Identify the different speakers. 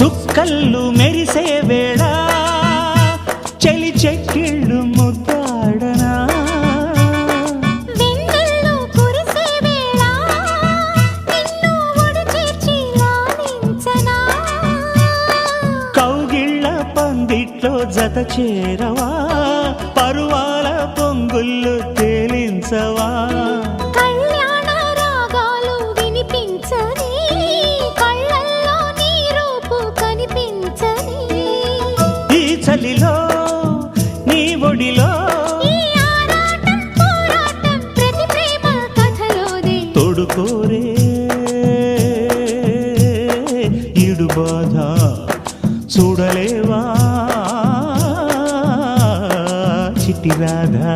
Speaker 1: సుక్కల్లు మెరిసే వేళ చలి చెక్కిళ్ళు ముద్దాడనా
Speaker 2: వెన్నెల్లు కురిసే వేళ నిన్ను ఒడి చేర్చి లాలించనా
Speaker 1: కౌగిళ్ళ పందిట్లో జత చేరవా పరువాల పొంగుళ్ళు తేలించవా
Speaker 2: కళ్యాణ రాగాలు వినిపించని కళ్ళల్లో నీ రూపు కనిపించని
Speaker 1: ఈ చలిలో నీ ఒడిలో
Speaker 2: ఈ ఆరాటం పోరాటం ప్రతి ప్రేమ కథలోనే
Speaker 1: తోడుకోరే ఈడు బాధ చూడలేవా చిట్టి రాధా